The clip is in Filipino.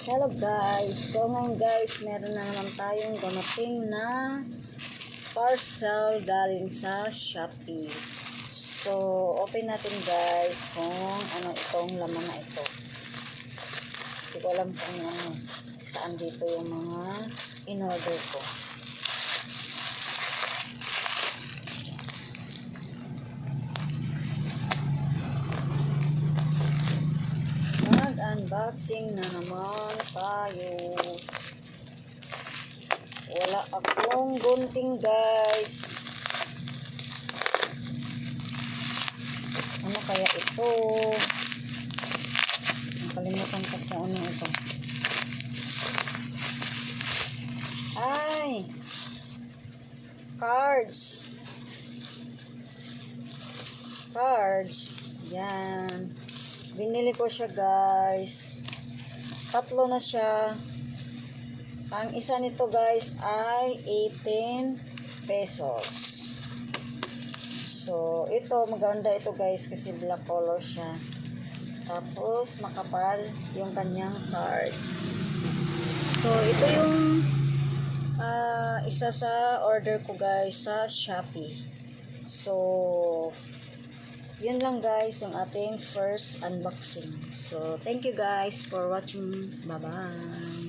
Hello guys, so ngayon guys meron na naman tayong dumating na parcel galing sa Shopee. So open natin guys kung ano itong laman na ito. Hindi ko alam kung ano, saan dito yung mga in-order ko. Unboxing na naman tayo. Wala akong gunting guys. Ano kaya ito? Nakalimutan ko kung ano ito. Ay! Cards. Yan. Binili ko siya guys. 3 na siya. Ang isa nito guys ay 18 pesos. So ito maganda ito guys kasi black color siya. Tapos makapal yung kanyang card. So ito yung isa sa order ko guys sa Shopee. So yun lang guys yung ating first unboxing. So thank you guys for watching. Bye bye.